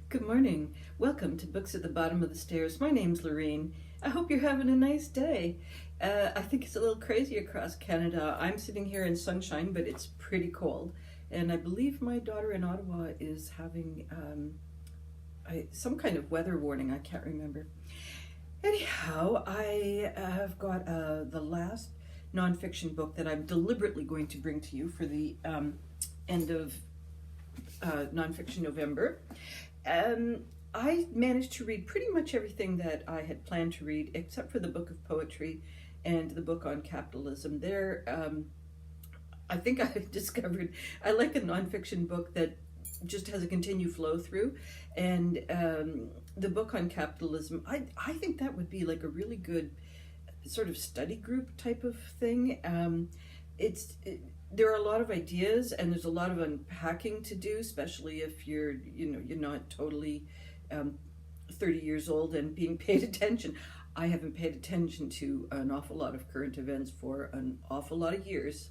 Good morning. Welcome to Books at the Bottom of the Stairs. My name's Lorraine. I hope you're having a nice day. I think it's a little crazy across Canada. I'm sitting here in sunshine, but it's pretty cold. And I believe my daughter in Ottawa is having some kind of weather warning. I can't remember. Anyhow, I have got the last nonfiction book that I'm deliberately going to bring to you for the end of Nonfiction November. I managed to read pretty much everything that I had planned to read, except for the book of poetry and the book on capitalism. I think I discovered I like a nonfiction book that just has a continued flow through, and the book on capitalism, I think that would be like a really good sort of study group type of thing. There are a lot of ideas and there's a lot of unpacking to do, especially if you're not totally 30 years old and being paid attention. I haven't paid attention to an awful lot of current events for an awful lot of years.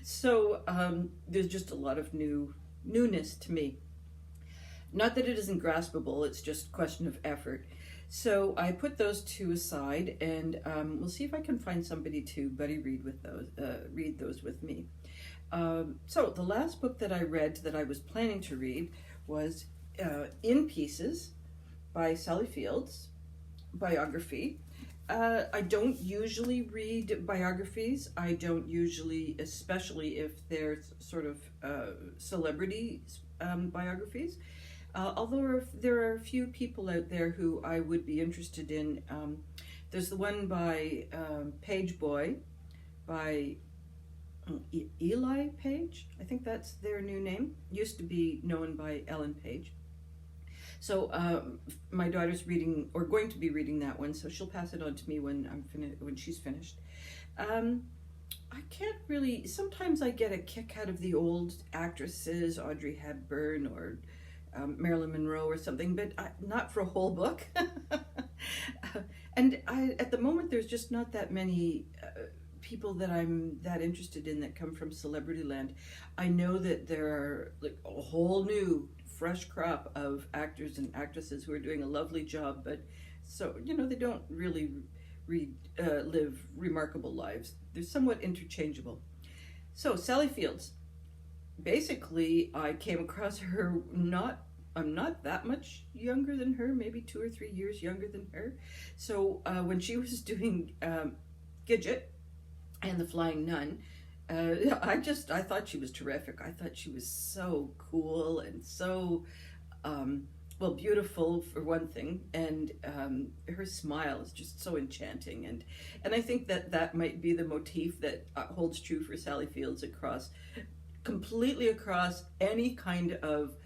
So there's just a lot of newness to me. Not that it isn't graspable, it's just a question of effort. So I put those two aside, and we'll see if I can find somebody to buddy read those with me. So the last book that I read that I was planning to read was In Pieces by Sally Field's biography. I don't usually read biographies. I don't usually, especially if they're sort of celebrity biographies. Although there are a few people out there who I would be interested in. There's the one by Page Boy, by Eli Page. I think that's their new name. Used to be known by Ellen Page. So my daughter's reading, or going to be reading that one, so she'll pass it on to me when she's finished. I can't really. Sometimes I get a kick out of the old actresses, Audrey Hepburn or Marilyn Monroe or something, but not for a whole book. And at the moment, there's just not that many people that I'm that interested in that come from celebrity land. I know that there are like a whole new, fresh crop of actors and actresses who are doing a lovely job, but they don't really live remarkable lives. They're somewhat interchangeable. So Sally Fields. Basically, I came across her I'm not that much younger than her, maybe 2 or 3 years younger than her. So when she was doing Gidget and the Flying Nun, I thought she was terrific. I thought she was so cool and so beautiful for one thing, and her smile is just so enchanting, and I think that might be the motif that holds true for Sally Fields completely across any kind of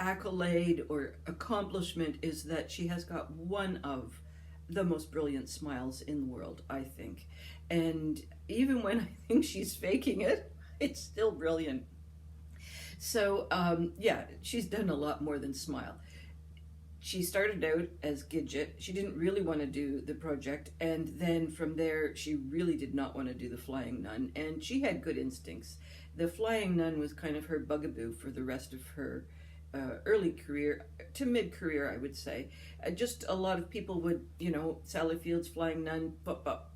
accolade or accomplishment, is that she has got one of the most brilliant smiles in the world, I think. And even when I think she's faking it, it's still brilliant. So she's done a lot more than smile. She started out as Gidget. She didn't really want to do the project, and then from there she really did not want to do the Flying Nun, and she had good instincts. The Flying Nun was kind of her bugaboo for the rest of her early career to mid-career, I would say. Just a lot of people would, Sally Fields, Flying Nun,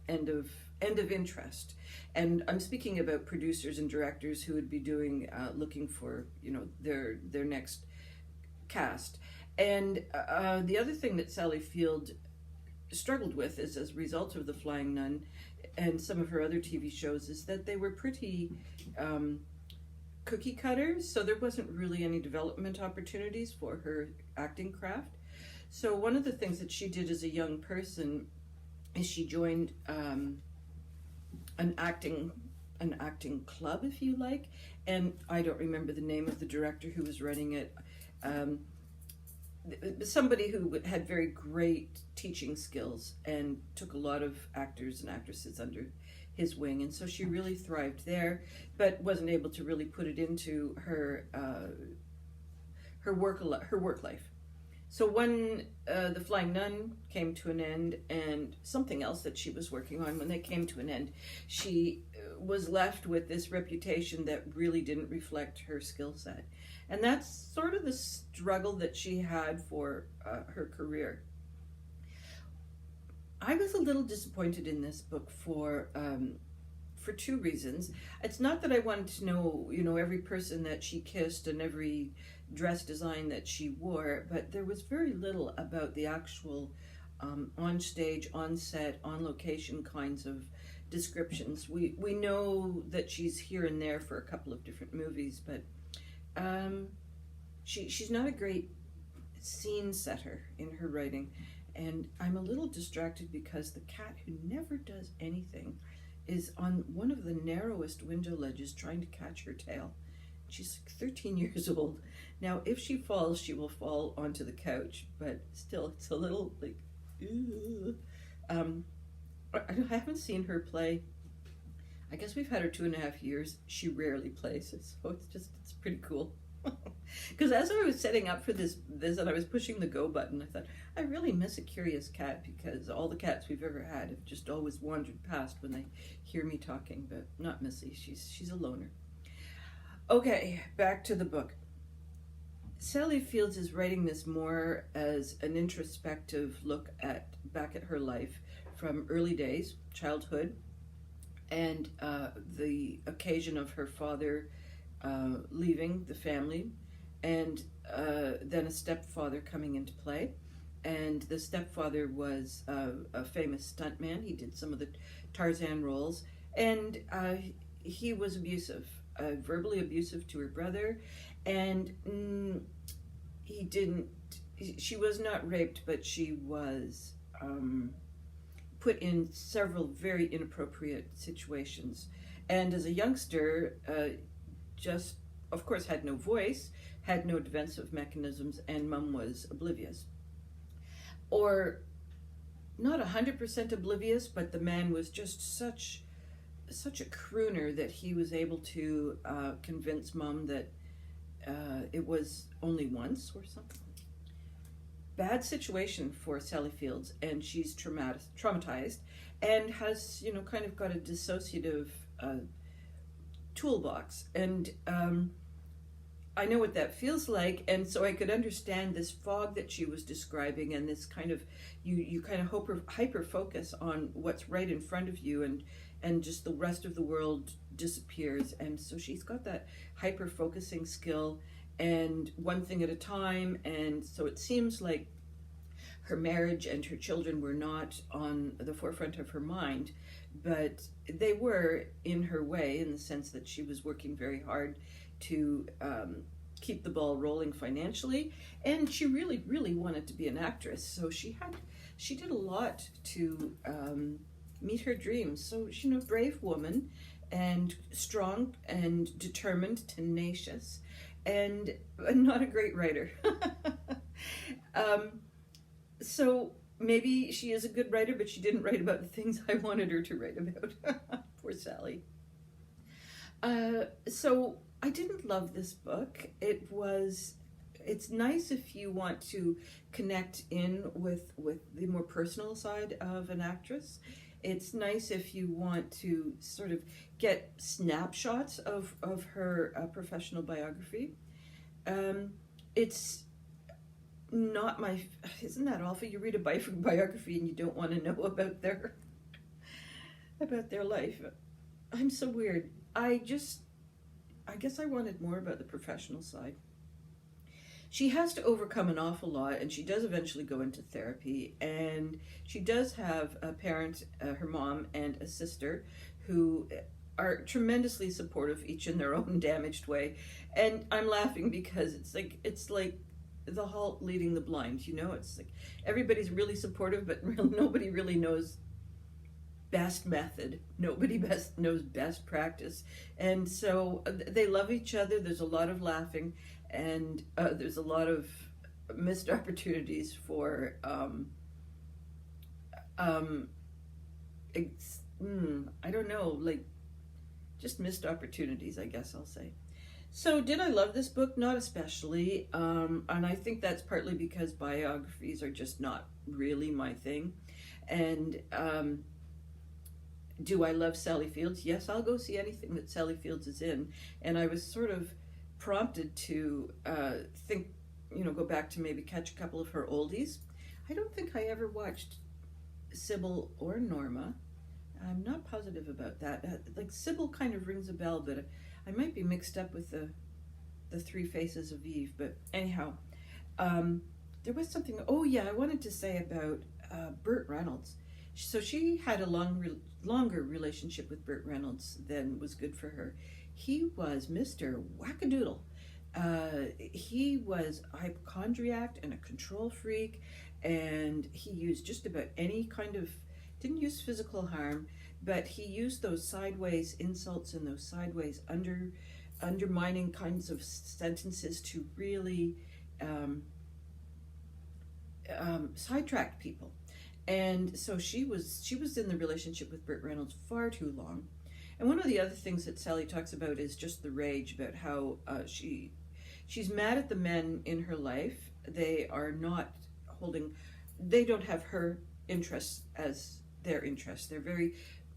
end of interest. And I'm speaking about producers and directors who would be looking for, their next cast. And the other thing that Sally Field struggled with is, as a result of the Flying Nun and some of her other TV shows, is that they were pretty cookie cutters, so there wasn't really any development opportunities for her acting craft. So one of the things that she did as a young person is she joined an acting club, if you like, and I don't remember the name of the director who was running it. Somebody who had very great teaching skills and took a lot of actors and actresses under his wing, and so she really thrived there, but wasn't able to really put it into her work life. So when The Flying Nun came to an end, and something else that she was working on, when they came to an end, she was left with this reputation that really didn't reflect her skill set. And that's sort of the struggle that she had for her career. I was a little disappointed in this book for two reasons. It's not that I wanted to know, every person that she kissed and every dress design that she wore, but there was very little about the actual on stage, on set, on location kinds of descriptions. We know that she's here and there for a couple of different movies, but she's not a great scene setter in her writing. And I'm a little distracted because the cat, who never does anything, is on one of the narrowest window ledges trying to catch her tail. She's like 13 years old. Now, if she falls, she will fall onto the couch, but still, it's a little like, ew. I haven't seen her play. I guess we've had her 2.5 years. She rarely plays, so it's pretty cool. Because as I was setting up for this and I was pushing the go button, I thought, I really miss a curious cat, because all the cats we've ever had have just always wandered past when they hear me talking, but not Missy. She's a loner. Okay, back to the book. Sally Fields is writing this more as an introspective look back at her life from early days, childhood, and the occasion of her father leaving the family, and then a stepfather coming into play. And the stepfather was a famous stuntman. He did some of the Tarzan roles, and he was abusive, verbally abusive to her brother, and she was not raped, but she was put in several very inappropriate situations. And as a youngster, just, of course, had no voice, had no defensive mechanisms, and Mum was oblivious. Or not 100% oblivious, but the man was just such a crooner that he was able to convince Mum that it was only once or something. Bad situation for Sally Fields, and she's traumatized and has, kind of got a dissociative toolbox. And I know what that feels like, and so I could understand this fog that she was describing, and this kind of, you kind of hyper focus on what's right in front of you, and just the rest of the world disappears. And so she's got that hyper focusing skill, and one thing at a time. And so it seems like her marriage and her children were not on the forefront of her mind, but they were in her way, in the sense that she was working very hard to keep the ball rolling financially, and she really, really wanted to be an actress. So she did a lot to meet her dreams. So she's a brave woman, and strong and determined, tenacious, and not a great writer. So maybe she is a good writer, but she didn't write about the things I wanted her to write about. Poor Sally. So I didn't love this book. It's nice if you want to connect in with the more personal side of an actress. It's nice if you want to sort of get snapshots of her professional biography. It's not isn't that awful? You read a biography and you don't want to know about their life. I'm so weird. I guess I wanted more about the professional side. She has to overcome an awful lot, and she does eventually go into therapy, and she does have a parent, her mom, and a sister who are tremendously supportive, each in their own damaged way. And I'm laughing because it's like the halt leading the blind, It's like everybody's really supportive, but nobody really knows best method. Nobody knows best practice. And so they love each other. There's a lot of laughing, and there's a lot of missed opportunities for I don't know, like just missed opportunities, I guess I'll say. So, did I love this book? Not especially. And I think that's partly because biographies are just not really my thing. And do I love Sally Fields? Yes, I'll go see anything that Sally Fields is in. And I was sort of prompted to think, go back to maybe catch a couple of her oldies. I don't think I ever watched Sybil or Norma. I'm not positive about that. Like Sybil kind of rings a bell, but I might be mixed up with the Three Faces of Eve. But anyhow, there was something. Oh yeah, I wanted to say about Burt Reynolds. So she had a longer relationship with Burt Reynolds than was good for her. He was Mr. Wackadoodle. He was a hypochondriac and a control freak, and he used just about any kind of, didn't use physical harm, but he used those sideways insults and those sideways undermining kinds of sentences to really sidetrack people. And so she was in the relationship with Burt Reynolds far too long. And one of the other things that Sally talks about is just the rage about how she's mad at the men in her life. They are not they don't have her interests as their interests. They're very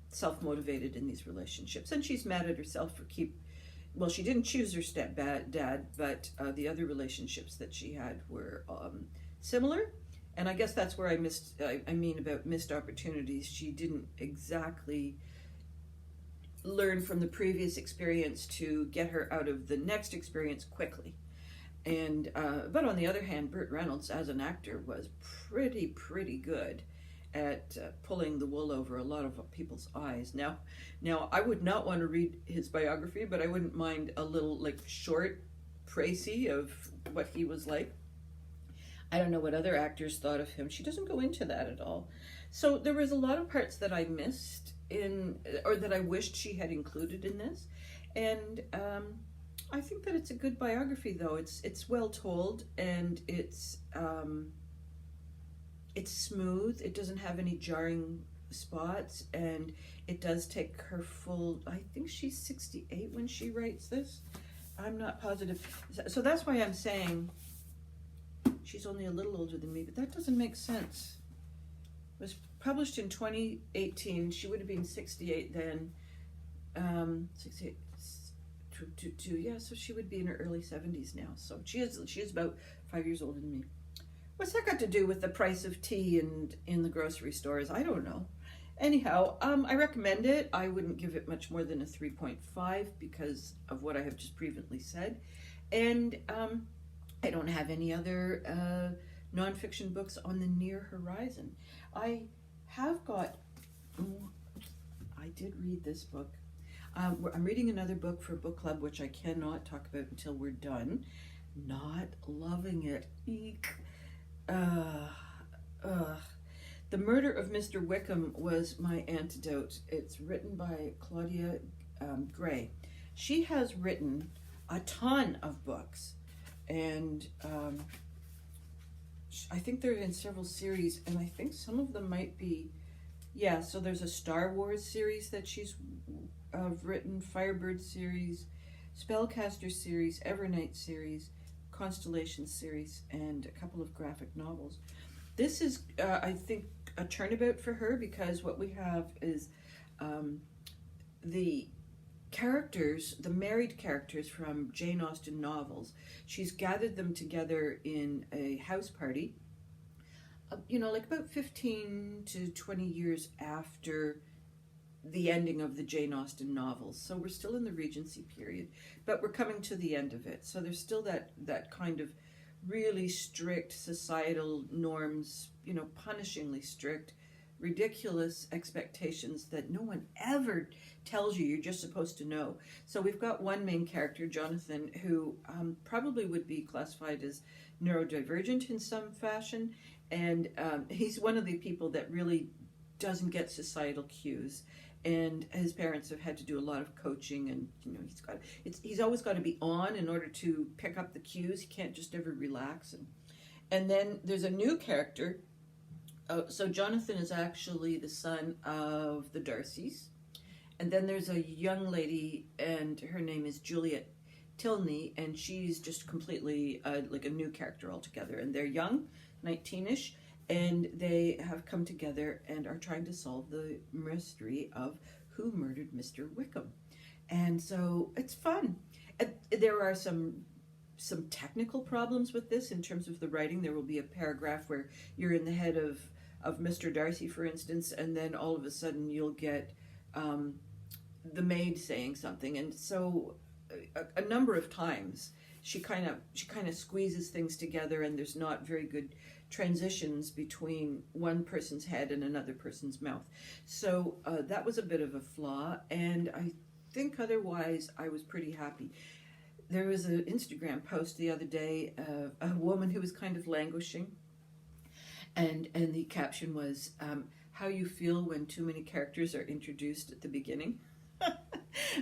self-motivated in these relationships. And she's mad at herself for she didn't choose her stepdad, but the other relationships that she had were similar. And I guess that's where I mean about missed opportunities. She didn't exactly learn from the previous experience to get her out of the next experience quickly. And but on the other hand, Burt Reynolds as an actor was pretty good at pulling the wool over a lot of people's eyes. Now I would not want to read his biography, but I wouldn't mind a little short précis of what he was like. I don't know what other actors thought of him. She doesn't go into that at all. So there was a lot of parts that I missed or that I wished she had included in this. And I think that it's a good biography, though. It's well told, and it's smooth. It doesn't have any jarring spots, and it does take her full. I think she's 68 when she writes this. I'm not positive. So that's why I'm saying she's only a little older than me, but that doesn't make sense. It was published in 2018. She would have been 68 then. 68. Yeah, so she would be in her early 70s now. So she is about 5 years older than me. What's that got to do with the price of tea in the grocery stores? I don't know. Anyhow, I recommend it. I wouldn't give it much more than a 3.5 because of what I have just previously said. And I don't have any other nonfiction books on the near horizon. I did read this book. I'm reading another book for book club, which I cannot talk about until we're done. Not loving it. Eek. The Murder of Mr. Wickham was my antidote. It's written by Claudia Gray. She has written a ton of books, and I think they're in several series, and I think some of them might be, so there's a Star Wars series that she's written, Firebird series, Spellcaster series, Evernight series, Constellation series, and a couple of graphic novels. This is, I think, a turnabout for her because what we have is the characters, the married characters from Jane Austen novels. She's gathered them together in a house party, about 15 to 20 years after the ending of the Jane Austen novels. So we're still in the Regency period, but we're coming to the end of it. So there's still that kind of really strict societal norms, punishingly strict, ridiculous expectations that no one ever tells you. You're just supposed to know. So we've got one main character, Jonathan, who probably would be classified as neurodivergent in some fashion, and he's one of the people that really doesn't get societal cues. And his parents have had to do a lot of coaching, and he's always got to be on in order to pick up the cues. He can't just ever relax. And then there's a new character. So Jonathan is actually the son of the Darcys, and then there's a young lady, and her name is Juliet Tilney, and she's just completely like a new character altogether. And they're young, 19-ish, and they have come together and are trying to solve the mystery of who murdered Mr. Wickham. And so it's fun. There are some technical problems with this in terms of the writing. There will be a paragraph where you're in the head of Mr. Darcy, for instance, and then all of a sudden you'll get the maid saying something, and so a number of times she kind of squeezes things together, and there's not very good transitions between one person's head and another person's mouth. So that was a bit of a flaw, and I think otherwise I was pretty happy. There was an Instagram post the other day of a woman who was kind of languishing, and the caption was, how you feel when too many characters are introduced at the beginning.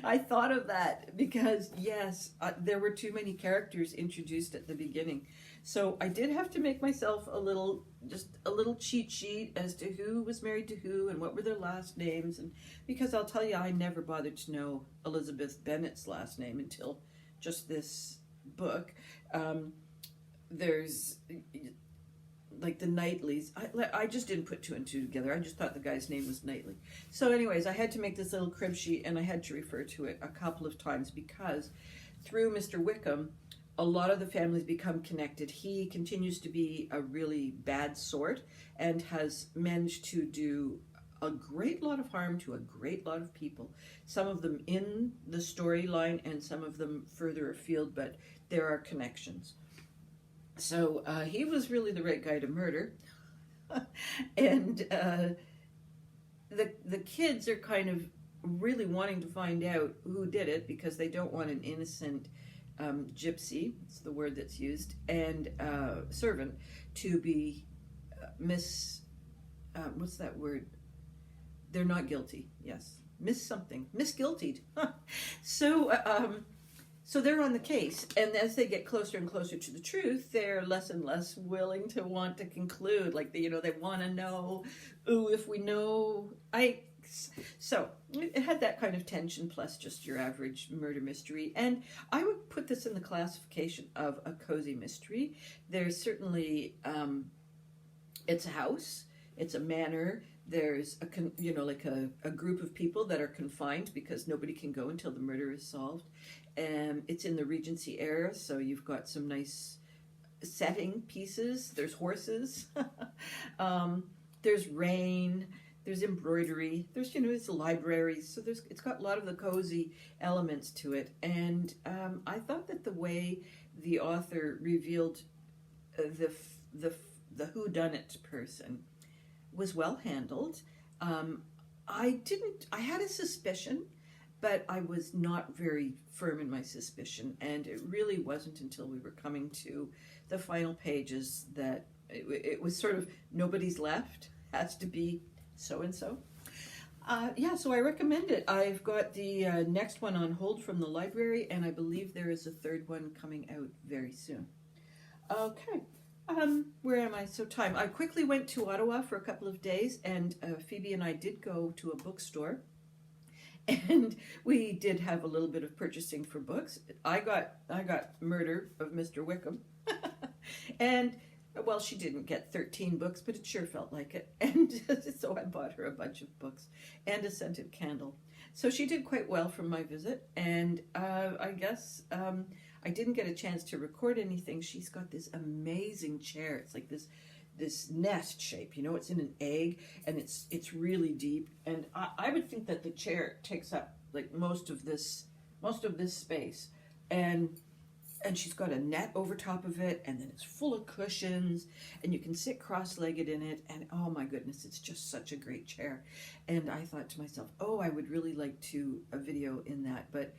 I thought of that because, yes, there were too many characters introduced at the beginning. So I did have to make myself just a little cheat sheet as to who was married to who and what were their last names. And because I'll tell you, I never bothered to know Elizabeth Bennet's last name until just this book. There's like the Knightleys. I just didn't put two and two together. I just thought the guy's name was Knightley. So anyways, I had to make this little crib sheet, and I had to refer to it a couple of times because through Mr. Wickham, a lot of the families become connected. He continues to be a really bad sort and has managed to do a great lot of harm to a great lot of people. Some of them in the storyline and some of them further afield, but there are connections. So he was really the right guy to murder. And the kids are kind of really wanting to find out who did it because they don't want an innocent gypsy, it's the word that's used, and servant to be what's that word? They're not guilty, yes. Misguiltied. So they're on the case, and as they get closer and closer to the truth, they're less and less willing to want to conclude. Like, they want to know, ooh, if we know, So it had that kind of tension plus just your average murder mystery. And I would put this in the classification of a cozy mystery. There's certainly, it's a house, it's a manor. There's a group of people that are confined because nobody can go until the murder is solved. It's in the Regency era, so you've got some nice setting pieces. There's horses. There's rain. There's embroidery. There's a library. So it's got a lot of the cozy elements to it. And I thought that the way the author revealed the whodunit person was well handled. I had a suspicion, but I was not very firm in my suspicion, and it really wasn't until we were coming to the final pages that it was sort of nobody's left, has to be so-and-so. So I recommend it. I've got the next one on hold from the library, and I believe there is a third one coming out very soon. Okay. Where am I? So time. I quickly went to Ottawa for a couple of days, and Phoebe and I did go to a bookstore, and we did have a little bit of purchasing for books. I got Murder of Mr. Wickham, and well, she didn't get 13 books, but it sure felt like it, and so I bought her a bunch of books and a scented candle. So she did quite well from my visit, and I guess I didn't get a chance to record anything. She's got this amazing chair. It's like this nest shape, it's in an egg, and it's really deep. And I would think that the chair takes up like most of this space. And she's got a net over top of it, and then it's full of cushions, and you can sit cross-legged in it, and oh my goodness, it's just such a great chair. And I thought to myself, oh, I would really like to a video in that, but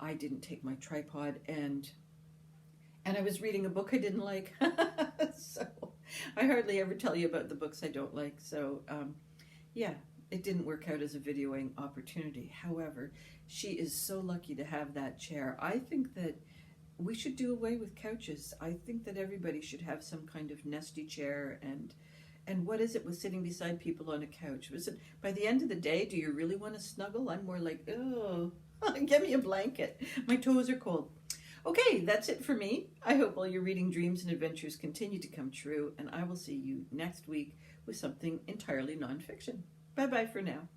I didn't take my tripod, and I was reading a book I didn't like. So I hardly ever tell you about the books I don't like. So it didn't work out as a videoing opportunity. However, she is so lucky to have that chair. I think that we should do away with couches. I think that everybody should have some kind of nesty chair. And what is it with sitting beside people on a couch? Was it, by the end of the day, do you really want to snuggle? I'm more like, oh, give me a blanket. My toes are cold. Okay, that's it for me. I hope all your reading dreams and adventures continue to come true, and I will see you next week with something entirely nonfiction. Bye bye for now.